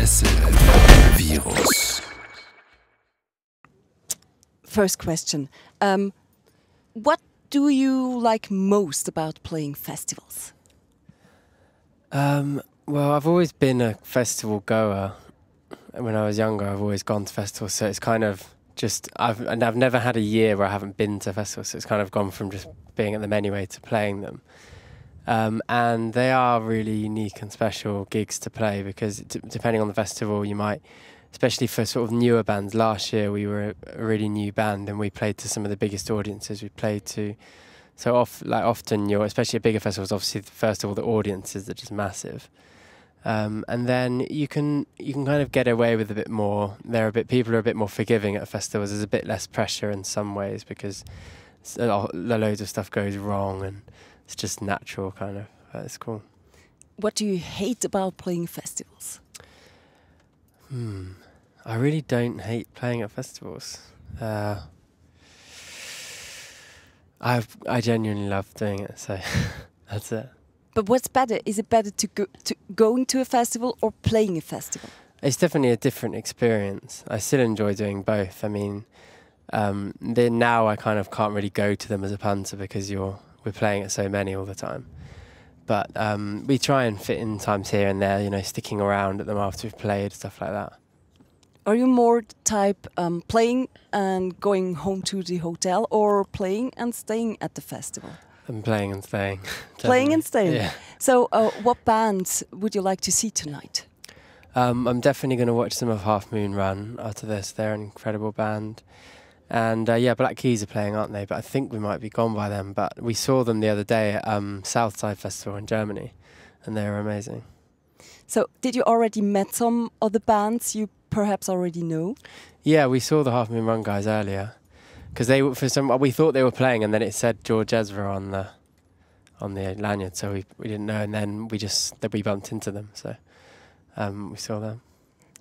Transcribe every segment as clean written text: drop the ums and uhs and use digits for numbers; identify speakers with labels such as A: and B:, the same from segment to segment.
A: SRF Virus.
B: First question. What do you like most about playing festivals?
C: Well, I've always been a festival goer. When I was younger, I've always gone to festivals, so it's kind of just I've never had a year where I haven't been to festivals. So it's kind of gone from just being at them anyway to playing them. And they are really unique and special gigs to play because depending on the festival, you might, especially for sort of newer bands. Last year we were a really new band and we played to some of the biggest audiences we played to. So often especially at bigger festivals, obviously first of all the audiences are just massive. And then you can kind of get away with a bit more. People are a bit more forgiving at festivals. There's a bit less pressure in some ways because loads of stuff goes wrong and it's just natural kind of. It's cool.
B: What do you hate about playing festivals?
C: I really don't hate playing at festivals. I genuinely love doing it, so that's it.
B: But what's better? Is it better to going to a festival or playing a festival?
C: It's definitely a different experience. I still enjoy doing both. I mean, now I kind of can't really go to them as a punter because we're playing at so many all the time. But we try and fit in times here and there, sticking around at them after we've played, stuff like that.
B: Are you more the type playing and going home to the hotel or playing and staying at the festival?
C: I'm playing and staying.
B: Playing and staying?
C: Yeah.
B: So what bands would you like to see tonight?
C: I'm definitely going to watch some of Half Moon Run after this. They're an incredible band. And Black Keys are playing, aren't they? But I think we might be gone by then. But we saw them the other day at Southside Festival in Germany, and they were amazing.
B: So did you already met some other bands you perhaps already know? Yeah,
C: we saw the Half Moon Run guys earlier because we thought they were playing, and then it said George Ezra on the lanyard, so we didn't know, and then we bumped into them, so we saw them.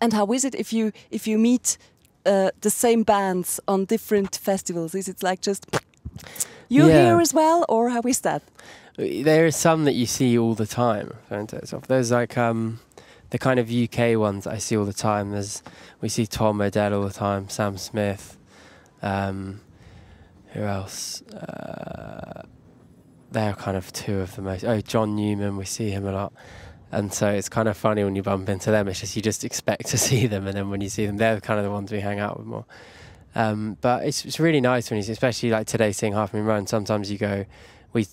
B: And how is it if you meet the same bands on different festivals? Is it like just you're here as well, or how is that?
C: There are some that you see all the time. There's like the kind of UK ones that I see all the time. We see Tom Odell all the time, Sam Smith. Who else? They're kind of two of the most. Oh, John Newman, we see him a lot. And so it's kind of funny when you bump into them. It's just you just expect to see them, and then when you see them, they're kind of the ones we hang out with more. But it's really nice when you see, especially like today, seeing Half Moon Run. Sometimes you go, we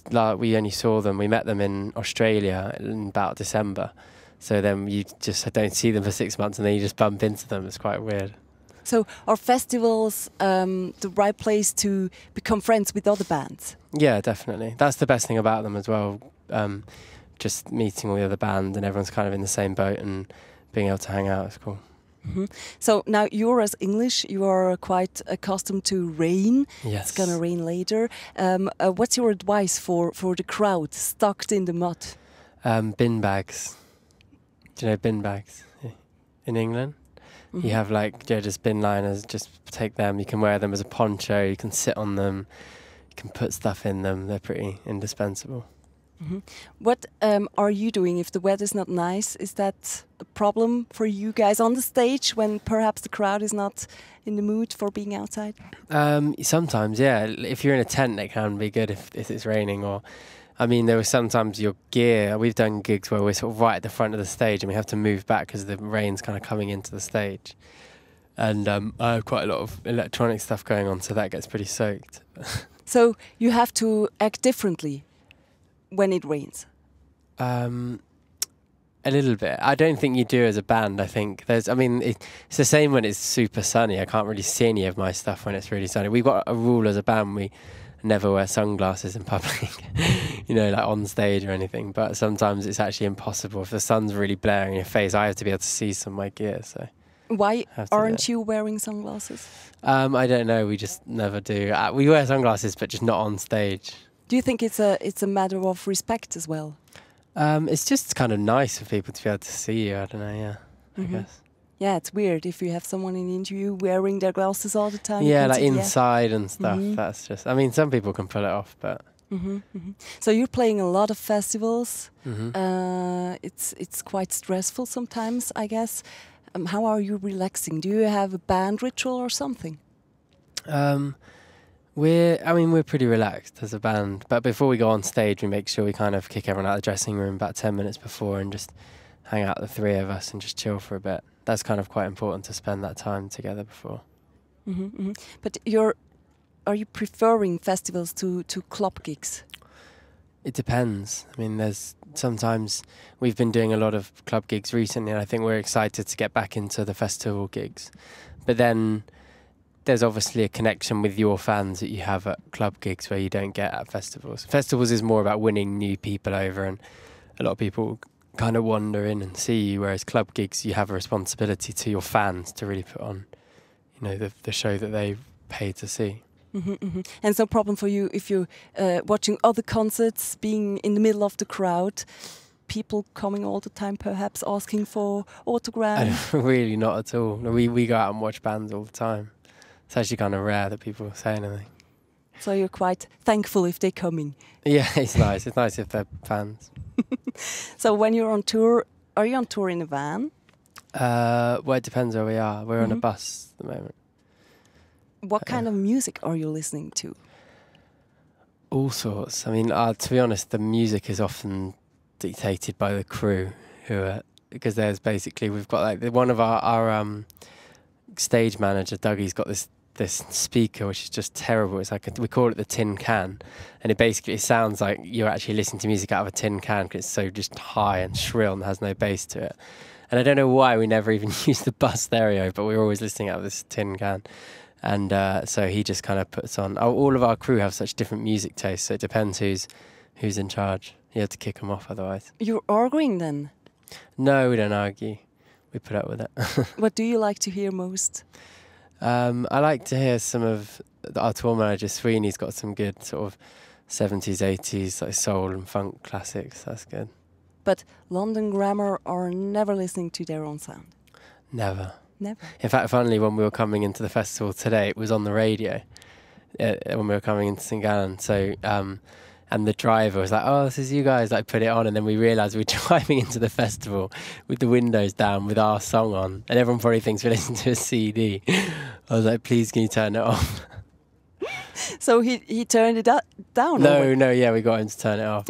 C: only saw them. We met them in Australia in about December. So then you just don't see them for 6 months, and then you just bump into them. It's quite weird.
B: So are festivals the right place to become friends with other bands? Yeah,
C: definitely. That's the best thing about them as well. Just meeting all the other bands and everyone's kind of in the same boat and being able to hang out is cool.
B: Mm-hmm. So now you're as English, you are quite accustomed to rain.
C: Yes.
B: It's gonna rain later. What's your advice for the crowd stuck in the mud?
C: Bin bags. Do you know bin bags in England? Mm-hmm. You have just bin liners, just take them. You can wear them as a poncho, you can sit on them, you can put stuff in them. They're pretty indispensable.
B: Mm-hmm. What are you doing if the weather's not nice? Is that a problem for you guys on the stage when perhaps the crowd is not in the mood for being outside?
C: Sometimes, yeah. If you're in a tent, it can be good if it's raining. There was sometimes your gear. We've done gigs where we're sort of right at the front of the stage and we have to move back because the rain's kind of coming into the stage. And I have quite a lot of electronic stuff going on, so that gets pretty soaked.
B: So you have to act differently when it rains?
C: A little bit. I don't think you do as a band. I think it's the same when it's super sunny. I can't really see any of my stuff when it's really sunny. We've got a rule as a band, we never wear sunglasses in public, like on stage or anything. But sometimes it's actually impossible. If the sun's really blaring in your face, I have to be able to see some of my gear. So
B: why aren't you wearing sunglasses?
C: I don't know. We just never do. We wear sunglasses, but just not on stage.
B: Do you think it's a matter of respect as well?
C: It's just kind of nice for people to be able to see you. I don't know, yeah, I guess.
B: Yeah, it's weird if you have someone in the interview wearing their glasses all the time.
C: Yeah, like inside and stuff. That's just, some people can pull it off, but...
B: So you're playing a lot of festivals. It's quite stressful sometimes, I guess. how are you relaxing? Do you have a band ritual or something?
C: We're pretty relaxed as a band, but before we go on stage, we make sure we kind of kick everyone out of the dressing room about 10 minutes before and just hang out, the three of us, and just chill for a bit. That's kind of quite important to spend that time together before.
B: But are you preferring festivals to club gigs?
C: It depends. I mean, there's sometimes we've been doing a lot of club gigs recently, and I think we're excited to get back into the festival gigs. But then there's obviously a connection with your fans that you have at club gigs where you don't get at festivals. Festivals is more about winning new people over, and a lot of people kind of wander in and see you, whereas club gigs, you have a responsibility to your fans to really put on, you know, the show that they pay to see.
B: And it's no problem for you if you're watching other concerts, being in the middle of the crowd, people coming all the time, perhaps asking for autographs?
C: Really not at all. We go out and watch bands all the time. It's actually kind of rare that people say anything.
B: So you're quite thankful if they're coming?
C: Yeah, it's nice. It's nice if they're fans.
B: So when you're on tour, are you on tour in a van?
C: Well, it depends where we are. We're on a bus at the moment.
B: What kind of music are you listening to?
C: All sorts. I mean, to be honest, the music is often dictated by the crew, because there's basically, we've got like one of our stage manager, Dougie's got this speaker which is just terrible. It's like we call it the tin can, and it sounds like you're actually listening to music out of a tin can because it's so just high and shrill and has no bass to it. And I don't know why we never even use the bus stereo, but we're always listening out of this tin can. And so he just kind of puts on. All of our crew have such different music tastes, so it depends who's in charge. You have to kick them off otherwise. You're
B: arguing then?
C: No, we don't argue. We put up with it.
B: What do you like to hear most?
C: I like to hear some of our tour manager, Sweeney's got some good sort of 70s, 80s like soul and funk classics. That's good.
B: But London Grammar are never listening to their own sound?
C: Never.
B: Never?
C: In fact, funnily, when we were coming into the festival today, it was on the radio when we were coming into St.Gallen. So, and the driver was like, "Oh, this is you guys," like put it on, and then we realised we were driving into the festival with the windows down with our song on, and everyone probably thinks we're listening to a CD. I was like, "Please, can you turn it off?"
B: So he turned it down?
C: Yeah, we got him to turn it off.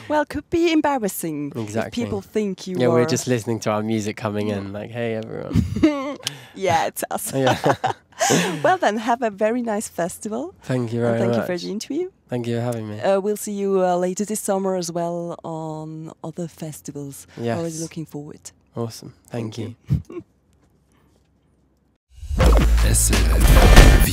B: Well, could be embarrassing.
C: Exactly.
B: If people think you are...
C: Yeah, we're just listening to our music coming in, like, "Hey, everyone."
B: Yeah, it's us.
C: Yeah.
B: Well, then, have a very nice festival.
C: Thank you very much.
B: Thank you for the interview.
C: Thank you for having me.
B: We'll see you later this summer as well on other festivals.
C: Yes.
B: Already looking forward.
C: Awesome. Thank you.
A: SRF